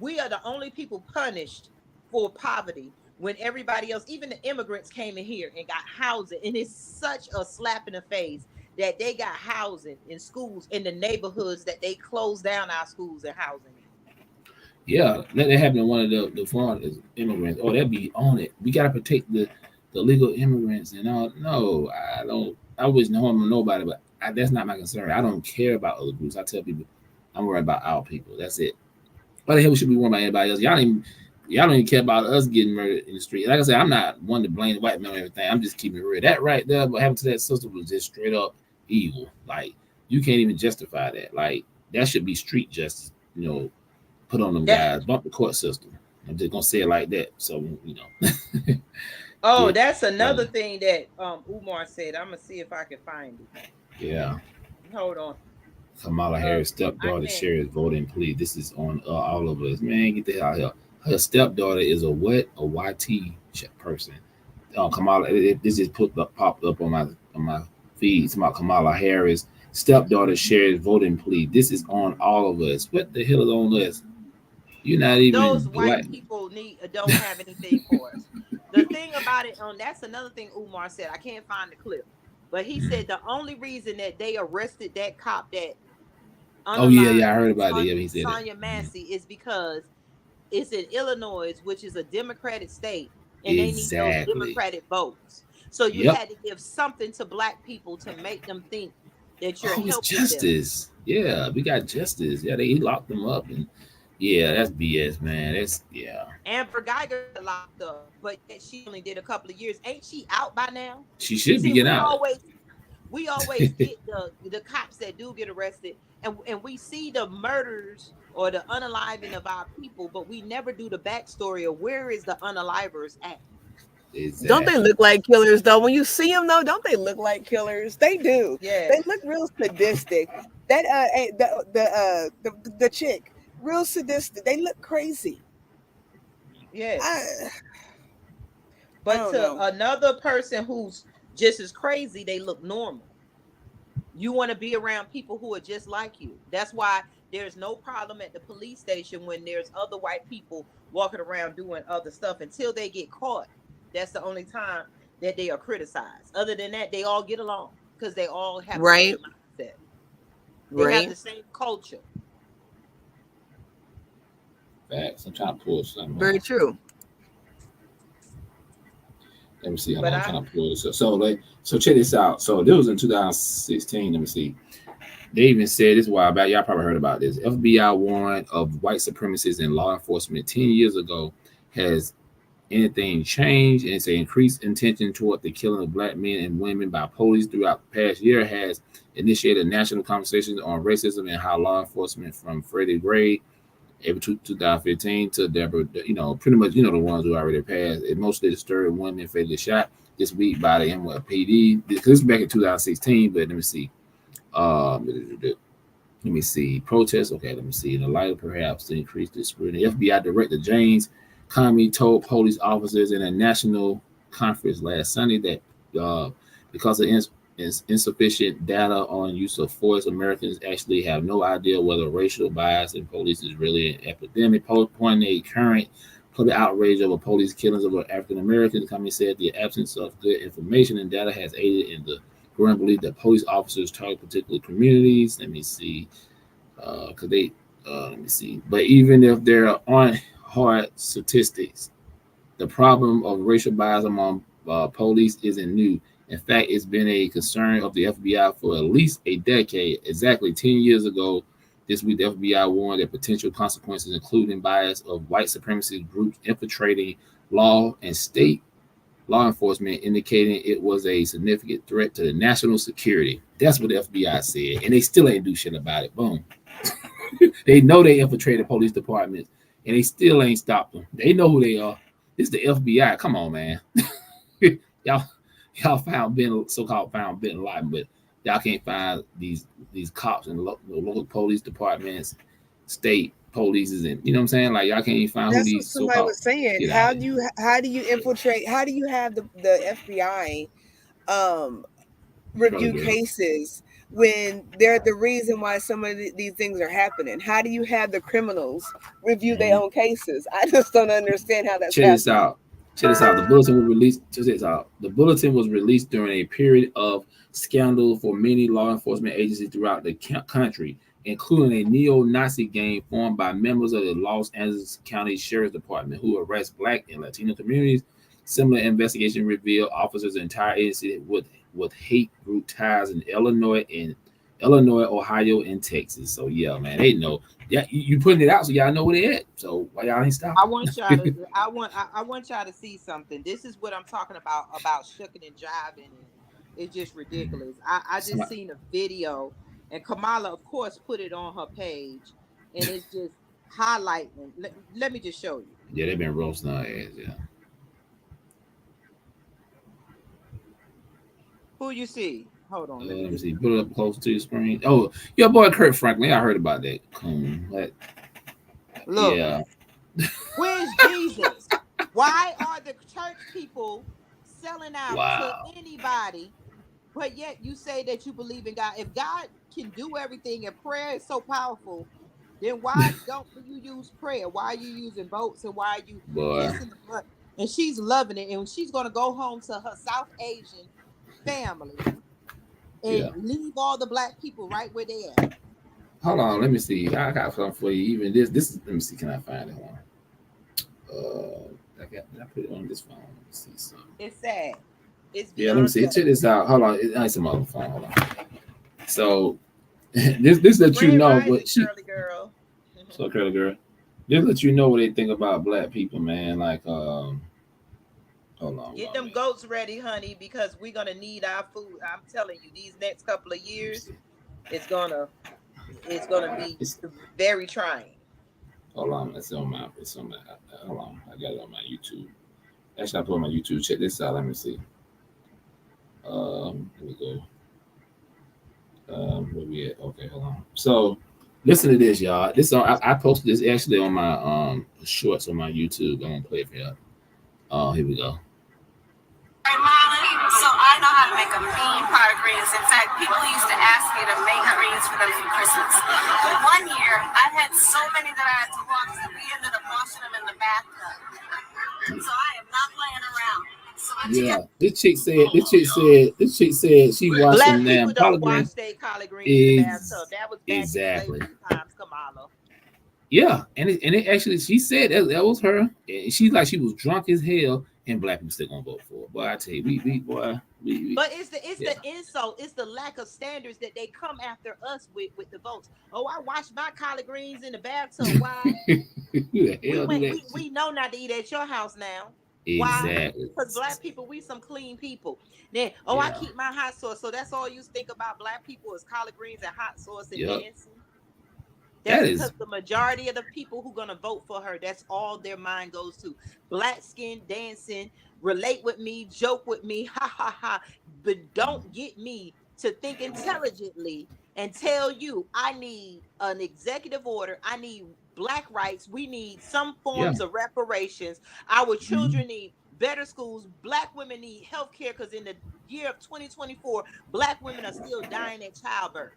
We are the only people punished for poverty when everybody else, even the immigrants, came in here and got housing. And it's such a slap in the face that they got housing in schools in the neighborhoods that they closed down our schools and housing in. Yeah, let that happen to one of the foreign immigrants. Oh, they'll be on it. We gotta protect the legal immigrants and all. No, I don't. I wish no harm on nobody, but that's not my concern. I don't care about other groups. I tell people, I'm worried about our people. That's it. Why the hell we should be worried about anybody else? Y'all don't even care about us getting murdered in the street. Like I said, I'm not one to blame the white man or everything. I'm just keeping it real. That right there, what happened to that sister was just straight up evil. Like you can't even justify that. Like that should be street justice. Put on them That guys, bump the court system. I'm just gonna say it like that. So Oh, get that's uh, another thing that Umar said. I'm gonna see if I can find it. yeah. Hold on. Kamala Uh Harris I stepdaughter can't. shares voting plea. This is on all of us. Man, get the hell out of here. Her stepdaughter is a what? A YT person. Kamala, this just popped up on my feed. It's about Kamala Harris stepdaughter shares voting plea. This is on all of us. What the hell is on us? You're not even Those black. white people don't have anything for us. The thing about it, that's another thing Umar said. I can't find the clip, but he said the only reason that they arrested that cop that Oh yeah, yeah, unalived I heard about it. Yeah, he said it. Sonya Massey is because it's in Illinois, which is a Democratic state, and they need those Exactly. Democratic votes. So you Yep. had to give something to black people to make them think that you're Oh, it's helping them. justice. Yeah, we got justice. Yeah, he locked them up, and yeah, that's BS, man. That's yeah. Amber Geiger locked up, but yet she only did a couple of years. Ain't she out by now? She should be See, getting out. we always get the cops that do get arrested, and we see the murders or the unaliving of our people, but we never do the backstory of where is the unalivers at. Don't they Exactly. look like killers though? When you see them though, don't they look like killers? They do. They Yes, look real sadistic. That the chick, real sadistic. They look crazy. yes. I I But don't to know. another person who's just as crazy, they look normal. You want to be around people who are just like you. That's why there's no problem at the police station when there's other white people walking around doing other stuff until they get caught. That's the only time that they are criticized. Other than that, they all get along because they all have the Right, same mindset. They have right. the same culture. Facts. I'm trying to pull something. Hold Very on. true. Let me see how But long I'm I trying to pull this up. So check this out. So this was in 2016. Let me see. They even said this a while back. Y'all probably heard about this. FBI warrant of white supremacists in law enforcement 10 years ago has anything changed, and it's an increased intention toward the killing of black men and women by police throughout the past year has initiated national conversations on racism and how law enforcement from Freddie Gray, April 2015 to Deborah, pretty much, the ones who already passed. It mostly disturbed women fatally shot this week by the NYPD. This is back in 2016, but let me see. Let me see. Protests. Okay, let me see. In the light of perhaps to increase the scrutiny, FBI Director James Comey told police officers in a national conference last Sunday that because of insufficient data on use of force, Americans actually have no idea whether racial bias in police is really an epidemic, pointing a current public outrage over police killings of African Americans. The company said the absence of good information and data has aided in the growing belief that police officers target particular communities. Let me see, because let me see. But even if there aren't hard statistics, the problem of racial bias among police isn't new. In fact, it's been a concern of the FBI for at least a decade. Exactly 10 years ago, this week, the FBI warned that potential consequences, including bias of white supremacist groups infiltrating law and state law enforcement, indicating it was a significant threat to the national security. That's what the FBI said, and they still ain't do shit about it. Boom. They know they infiltrated police departments, and they still ain't stopped them. They know who they are. This is the FBI. Come on, man. y'all, y'all found so-called found Bin Laden, but y'all can't find these cops in local police departments, state polices, and you know what I'm saying? Like y'all can't even find who That's what these somebody so-called. was saying. Get How out of do here. you infiltrate? How do you have the FBI Brother review girl. cases when they're the reason why some of these things are happening? How do you have the criminals review their Mhm. own cases? I just don't understand how that's Check this happening. out. Check this out. The bulletin was released. Check this out. The bulletin was released during a period of scandal for many law enforcement agencies throughout the country, including a neo-Nazi gang formed by members of the Los Angeles County Sheriff's Department who arrest Black and Latino communities. Similar investigation revealed officers' entire agency with hate group ties in Illinois, Ohio, and Texas. So yeah, man, they know. Yeah, you putting it out so y'all know where they at. So why y'all ain't I stopping? want y'all to. I want y'all to see something. This is what I'm talking about shucking and jiving, and it's just ridiculous. I just Somebody, seen a video, and Kamala, of course, put it on her page, and it's just highlighting. Let me just show you. yeah, they've been roasting our ass. Yeah. Who you see? Hold on. Let me Let me get. see. Put it up close to your screen. Oh, your boy Kurt Franklin. I heard about that. What? Look. Yeah. Where's Jesus? Why are the church people selling out to Wow. anybody, but yet you say that you believe in God? If God can do everything and prayer is so powerful, then why don't you use prayer? Why are you using votes and why are you Boy. kissing the blood? And she's loving it, and she's gonna go home to her South Asian family and Yeah. leave all the black people right where they at. Hold on. Let me see. I got something for you. Even this. This is. Let me see. Can I find it one? I put it on this phone. Let me see something. It's sad. It's Yeah. Let me beyond see. sad. Check this out. Hold on. It's some other phone. Hold on. So this let you Grand know what Rising, she. curly girl. So curly girl. This let you know what they think about black people, man. Like hold on Get one them minute. goats ready, honey, because we're gonna need our food. I'm telling you, these next couple of Let me years, see. it's gonna it's gonna be It's very trying. hold on. It's on my. Hold on. I got it on my YouTube. Actually, I put it on my YouTube. Check this out. Let me see. Let me go. Where we at? Okay, hold on. So, listen to this, y'all. This I posted this actually on my shorts on my YouTube. I'm gonna play it for y'all. Here we go. So I know how to make a mean pot of greens. In fact, people used to ask me to make greens for them for Christmas. But one year, I had so many that I had to wash that we ended up washing them in the bathtub. So I am not playing around. So yeah, this chick said she washed them Black people damn don't collard wash greens. their collard greens in the bathtub. Is That was back in exactly. slavery times, Kamala. Yeah, and it actually she said that was her. And she like she was drunk as hell, and black people still gonna vote for her. Boy, I tell you, we But it's yeah. the insult, it's the lack of standards that they come after us with the votes. Oh, I washed my collard greens in the bathtub. Why? Who the We hell do went that we shit? we know not to eat at your house now. Why? Exactly. Because black people, we some clean people. Then, oh, I Yeah. keep my hot sauce. So that's all you think about black people is collard greens and hot sauce and Yep. dancing. That That's because is. the majority of the people who gonna vote for her, that's all their mind goes to. Black skin dancing, relate with me, joke with me, ha ha ha. But don't get me to think intelligently and tell you I need an executive order. I need black rights. We need some Yeah. forms of reparations. Our Mhm. children need better schools. Black women need health care because in the year of 2024, black women are still dying at childbirth.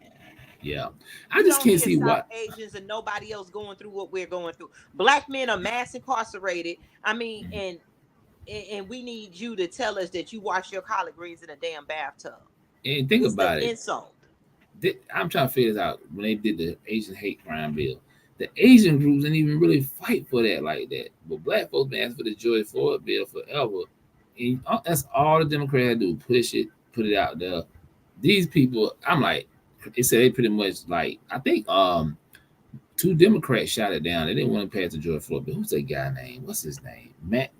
Yeah, I You just don't can't hear see South what. Asians and nobody else going through what we're going through. Black men are mass incarcerated. I mean, Mhm. and we need you to tell us that you wash your collard greens in a damn bathtub. And think It's the about it. insult. I'm trying to figure this out. When they did the Asian hate crime bill, the Asian groups didn't even really fight for that like that. But black folks been asking for the George Floyd bill forever. And that's all the Democrats do: push it, put it out there. These people, I'm like, they said they pretty much like. I think two Democrats shot it down. They didn't want to pass the George Floyd bill. Who's that guy name? What's his name?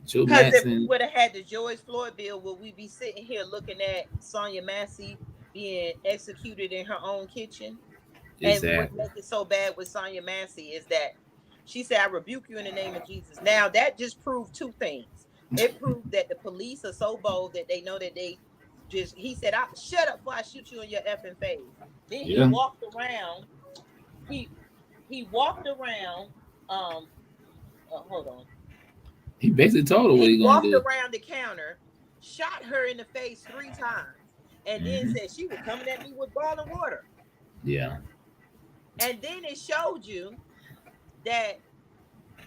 Joe Because if we Manchin. would have had the George Floyd bill, would we be sitting here looking at Sonya Massey being executed in her own kitchen? And what Exactly. makes it so bad with Sonya Massey is that she said, "I rebuke you in the name of Jesus." Now that just proved two things. It proved that the police are so bold that they know that they just. He said, "I shut up before I shoot you in your effing face." Then he Yeah. walked around. He he walked around. Um, hold on. He basically told her what He he gonna walked do. around the counter, shot her in the face 3 times, and then Hmm. said she was coming at me with boiling water. Yeah. And then it showed you that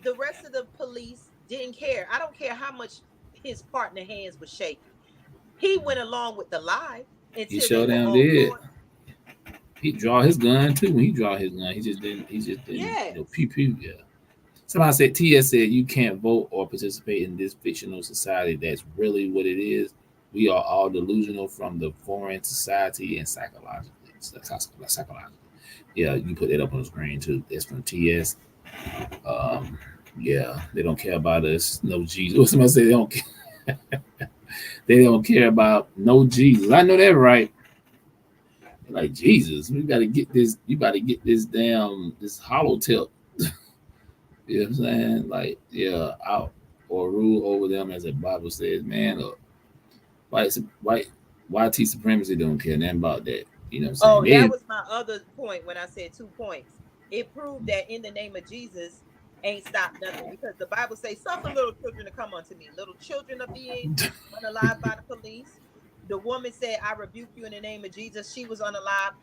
the rest of the police didn't care. I don't care how much his partner hands was shaking. He went along with the lie He until they showed were them on did. board. He draw his gun too. When he draw his gun, he just didn't. He just didn't. Yes. Pew pew. Yeah. Somebody said TS said you can't vote or participate in this fictional society. That's really what it is. We are all delusional from the foreign society and psychologically. Psychologically. Yeah, you put that up on the screen too. That's from TS. Um, yeah, they don't care about us. No Jesus. What somebody say they don't care. They don't care about no Jesus. I know that right. Like Jesus, we gotta get this. You got to get this damn this hollow tip. You know what I'm saying? Like, yeah, out or rule over them as the Bible says, man. Or white white supremacy don't care nothing about that. You know what I'm saying? Oh, that They was my other point when I said 2 points. It proved that in the name of Jesus ain't stopped nothing because the Bible says, "Suffer little children to come unto me." Little children are being unalived by the police. The woman said, "I rebuke you in the name of Jesus." She was unalived.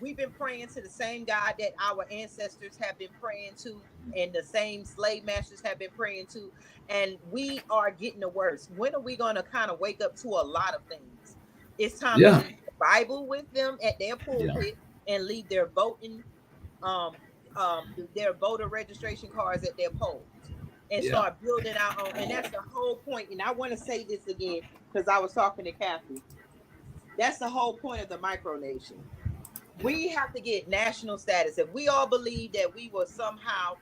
We've been praying to the same God that our ancestors have been praying to, and the same slave masters have been praying to, and we are getting the worst. When are we going to kind of wake up to a lot of things? It's time to yeah, leave the Bible with them at their yeah, pulpit and leave their voting, um, their voter registration cards at their polls, and yeah. start building our own. And that's the whole point. And I want to say this again because I was talking to Kathy. That's the whole point of the micronation. We have to get national status. If we all believe that we were somehow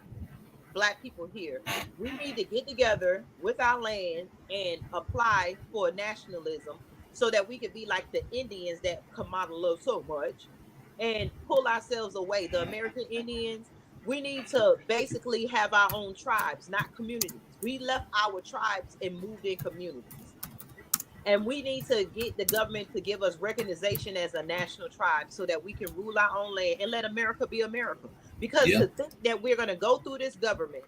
Black people here, we need to get together with our land and apply for nationalism so that we could be like the Indians that Kamala loves so much and pull ourselves away. The American Indians, we need to basically have our own tribes, not communities. We left our tribes and moved in communities. And we need to get the government to give us recognition as a national tribe so that we can rule our own land and let America be America. Because Yeah. to think that we're going to go through this government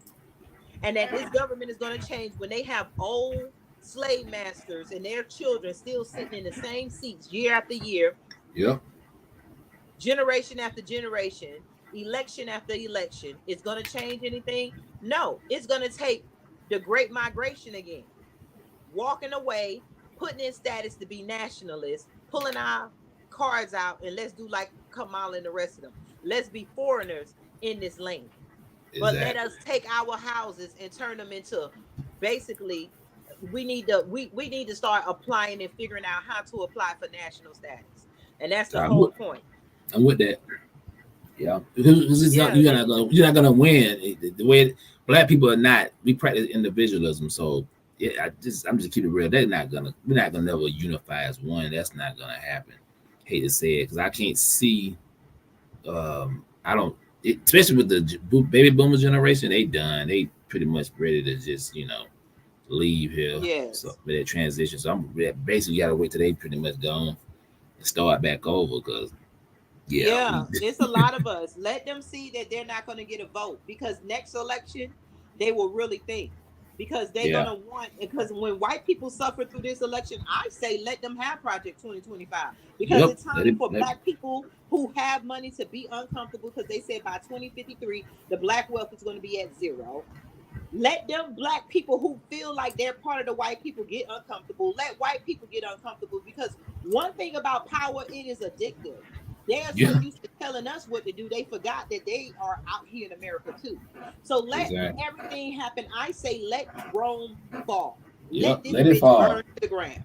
and that this government is going to change when they have old slave masters and their children still sitting in the same seats year after year, Yep. generation after generation, election after election, is going to change anything? No, it's going to take the great migration again, walking away, putting in status to be nationalists, pulling our cards out, and let's do like Kamala and the rest of them. Let's be foreigners in this land. But let Exactly. us take our houses and turn them into basically we need to start applying and figuring out how to apply for national status. And that's the I'm whole with, point. I'm with that. Yeah, because it's not, Yeah, you're not gonna win. The way black people are not, we practice individualism. So yeah, I'm just keeping it real. We're not gonna never unify as one. That's not gonna happen. Hate to say it, because I can't see. I don't, especially with the baby boomer generation. They done. They pretty much ready to just leave here. So yes. with that transition, so I'm basically got to wait till they pretty much gone and start back over. Because yeah, Yeah, we it's a lot of us. Let them see that they're not going to get a vote because next election they will really think. because they're gonna want, because when white people suffer through this election, I say let them have Project 2025, because Yep. it's time for black people who have money to be uncomfortable, because they said by 2053 the black wealth is going to be at zero. Let them black people who feel like they're part of the white people get uncomfortable. Let white people get uncomfortable, because one thing about power, it is addictive. They are so Yeah. used to telling us what to do, they forgot that they are out here in America too. So let Exactly. everything happen. I say let Rome fall. Yep. Let this Let it bitch fall. burn to the ground.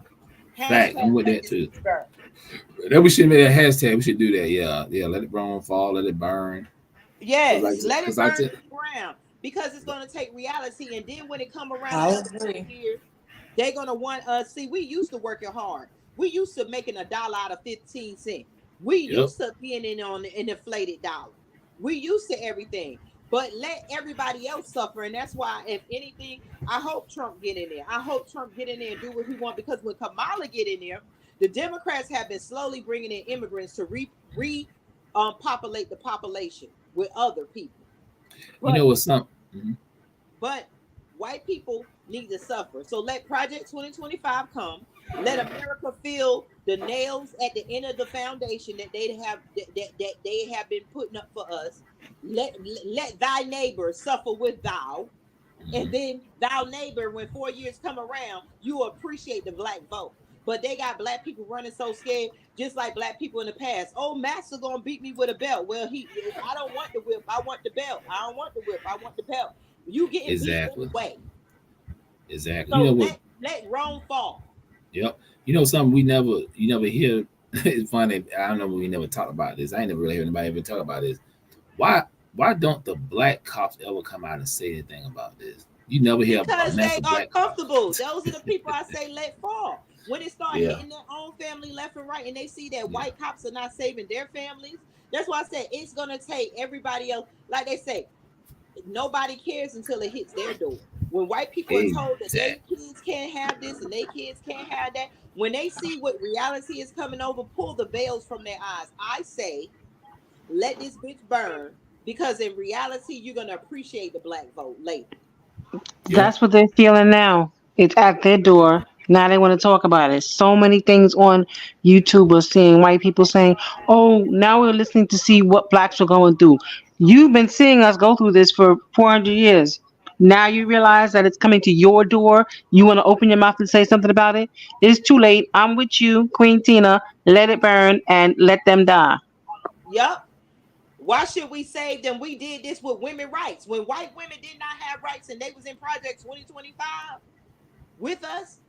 Fact. I'm Hashtag with let that this too. bitch burn. That we should make a hashtag. We should do that. Yeah. Yeah. Let it burn, fall. Let it burn. Yes, let it Cause I burn just to the ground, because it's going to take reality. And then when it come around I another agree. 10 years, they're going to want us. See, we used to working hard. We used to making $1 out of 15 cents. We yep. used to being in on an inflated dollar. We used to everything. But let everybody else suffer. And that's why, if anything, I hope Trump get in there. I hope Trump get in there and do what he want. Because when Kamala get in there, the Democrats have been slowly bringing in immigrants to populate the population with other people. You know But what's something? Mhm. but white people need to suffer. So let Project 2025 come. Let America feel the nails at the end of the foundation that that they have been putting up for us. Let thy neighbor suffer with thou. And Mhm. then thou neighbor, when 4 years come around, you appreciate the black vote. But they got black people running so scared, just like black people in the past. Oh, master gonna beat me with a belt. Well, I don't want the whip. I want the belt. I don't want the whip. I want the belt. You getting beat Exactly. anyway. Exactly. You So know what? let Rome fall. Yep. You know something we never you never hear. It's funny. I don't know. We never talked about this. I ain't never really heard anybody ever talk about this. Why why don't the black cops ever come out and say anything about this? You never hear a Because mess they of are black cops. comfortable. Those are the people I say let fall. When it start Yeah. hitting their own family left and right, and they see that Yeah. white cops are not saving their families, that's why I said it's gonna take everybody else. Like they say, nobody cares until it hits their door. When white people are told that their Exactly. kids can't have this and their kids can't have that, when they see what reality is coming over, pull the veils from their eyes. I say, let this bitch burn, because in reality, you're gonna appreciate the black vote later. Yeah. That's what they're feeling now. It's at their door. Now they want to talk about it. So many things on YouTube are seeing white people saying, "Oh, now we're listening to see what blacks are going through." You've been seeing us go through this for 400 years. Now you realize that it's coming to your door. You want to open your mouth and say something about it? It's too late. I'm with you, Queen Tina. Let it burn and let them die. Yup. Why should we save them? We did this with women rights. When white women did not have rights and they was in Project 2025 with us,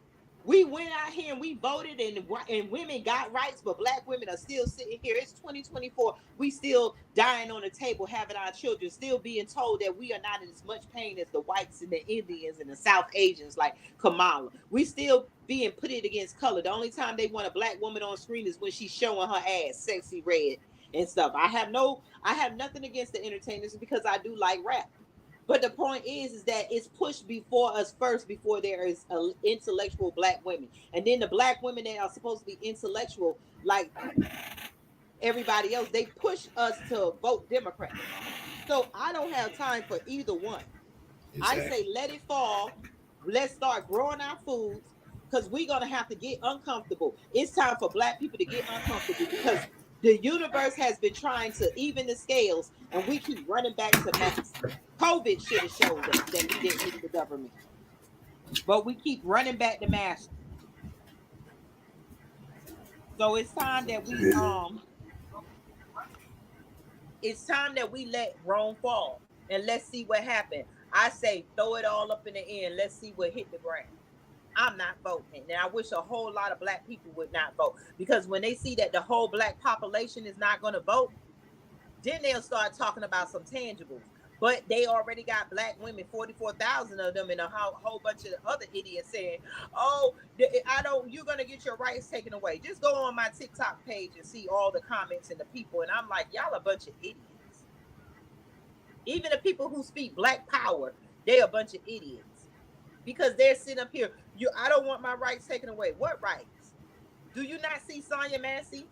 we went out here and we voted, and women got rights, but black women are still sitting here. It's 2024. We still dying on the table, having our children, still being told that we are not in as much pain as the whites and the Indians and the South Asians like Kamala. We still being put it against color. The only time they want a black woman on screen is when she's showing her ass, sexy red and stuff. I have nothing against the entertainers, because I do like rap. But the point is that it's pushed before us first, before there is intellectual black women, and then the black women that are supposed to be intellectual, like everybody else, they push us to vote Democrat. So I don't have time for either one. I Exactly. say let it fall. Let's start growing our foods, because we're gonna have to get uncomfortable. It's time for black people to get uncomfortable, because the universe has been trying to even the scales, and we keep running back to mass. COVID should have showed us that we didn't need the government, but we keep running back to mass. So it's time that we let Rome fall, and let's see what happened. I say throw it all up in the air and let's see what hit the ground. I'm not voting. And I wish a whole lot of black people would not vote, because when they see that the whole black population is not going to vote, then they'll start talking about some tangibles. But they already got black women, 44,000 of them, and a whole bunch of other idiots saying, "Oh, I don't. You're gonna get your rights taken away." Just go on my TikTok page and see all the comments and the people, and I'm like, y'all a bunch of idiots. Even the people who speak black power, they a bunch of idiots, because they're sitting up here. I don't want my rights taken away. What rights? Do you not see Sonya Massey?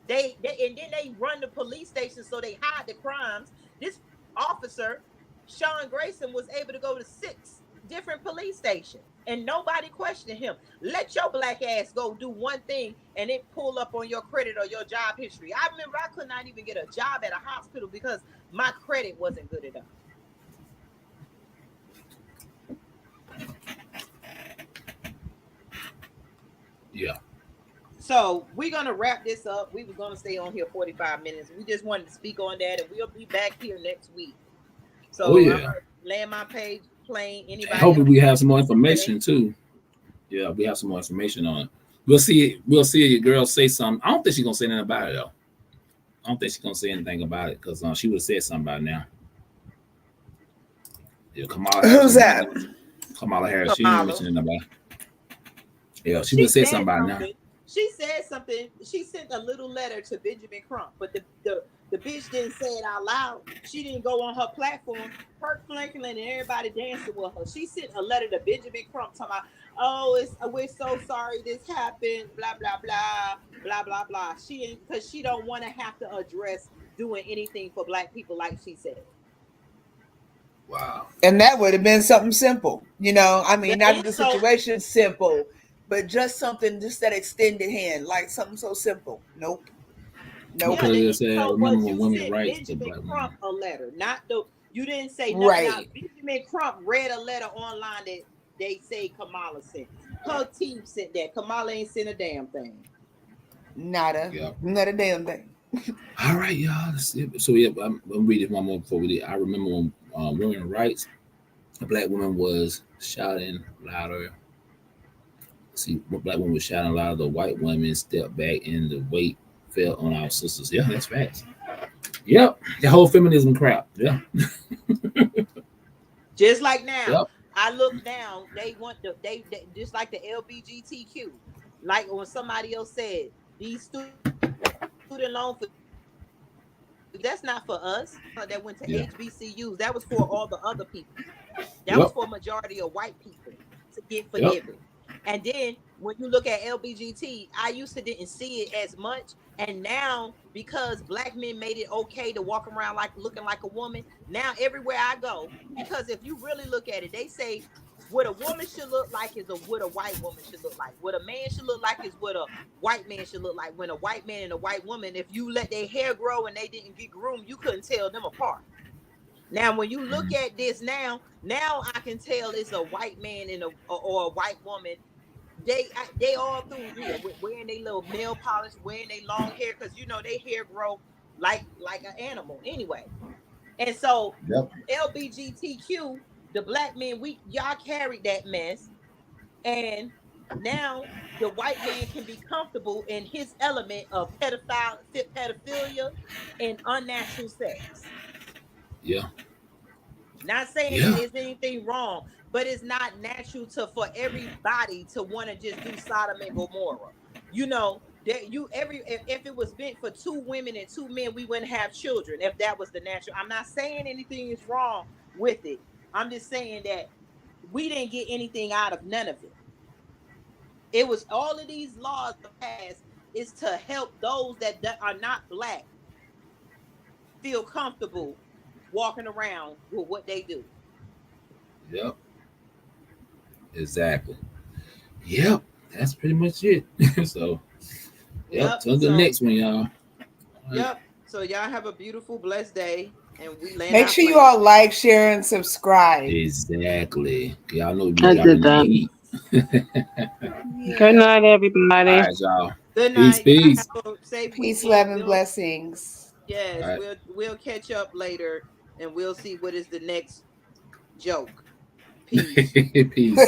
They and then they run the police station so they hide the crimes. This officer, Sean Grayson, was able to go to 6 different police stations, and nobody questioned him. Let your black ass go do one thing, and it pull up on your credit or your job history. I remember I could not even get a job at a hospital because my credit wasn't good enough. Yeah. So we're gonna wrap this up. We was gonna stay on here 45 minutes. We just wanted to speak on that, and we'll be back here next week. So I'm gonna land my page plane. Anybody? Hopefully we have some more information too. Yeah, we have some more information on it. We'll see. We'll see your girl say something. I don't think she's gonna say anything about it though. I don't think she's gonna say anything about it because she would have said something about it now. Yeah, Kamala Harris. Who's that? Kamala Harris. She didn't mention anything about it. Yeah, she would say something about it now. She said something. She sent a little letter to Benjamin Crump, but the bitch didn't say it out loud. She didn't go on her platform. Kirk Franklin and everybody dancing with her. She sent a letter to Benjamin Crump talking about, oh, we're so sorry this happened, blah, blah, blah, blah, blah, blah. Because she don't want to have to address doing anything for black people like she said. Wow. And that would have been something simple. I mean, not the situation simple, but just something, just that extended hand, like something so simple. Nope. Yeah, because it said, remember when women's rights to Benjamin black Crump women. a letter, not you didn't say nothing. Right. Now, Benjamin Crump read a letter online that they say Kamala sent. Her team sent that. Kamala ain't sent a damn thing. Not a damn thing. All right, y'all. So yeah, I'm reading one more before we did. I remember when women's rights, a black woman was shouting louder. See, black woman was shouting louder. The white women stepped back, and the weight fell on our sisters. Yeah, that's facts. Yep, the whole feminism crap. Yeah. Just like now, yep. I look down. They want they just like the LGBTQ. Like when somebody else said these student loan for. That's not for us that went to HBCUs. That was for all the other people. That was for a majority of white people to get forgiven. And then when you look at LBGT, I used to didn't see it as much. And now, because black men made it okay to walk around like looking like a woman, now everywhere I go, because if you really look at it, they say what a woman should look like is what a white woman should look like. What a man should look like is what a white man should look like. When a white man and a white woman, if you let their hair grow and they didn't get groomed, you couldn't tell them apart. Now, when you look at this now I can tell it's a white man and or a white woman. They all through here wearing their little nail polish, wearing their long hair, because their hair grow like an animal anyway. And so LBGTQ, the black men, y'all carried that mess, and now the white man can be comfortable in his element of pedophilia and unnatural sex. Yeah. Not saying there's anything wrong, but it's not natural for everybody to want to just do Sodom and Gomorrah. If it was meant for 2 women and 2 men, we wouldn't have children if that was the natural. I'm not saying anything is wrong with it. I'm just saying that we didn't get anything out of none of it. It was all of these laws passed is to help those that are not black feel comfortable walking around with what they do. Yep. Exactly. Yep. That's pretty much it. So, till the next one, y'all. Yep. So y'all have a beautiful, blessed day, and we land. Make sure you all like, share, and subscribe. Exactly. Y'all know I did that. Good night, everybody. All right, y'all. Good night. Peace. Peace, love, and blessings. Yes, right. We'll catch up later, and we'll see what is the next joke. Peace. Peace.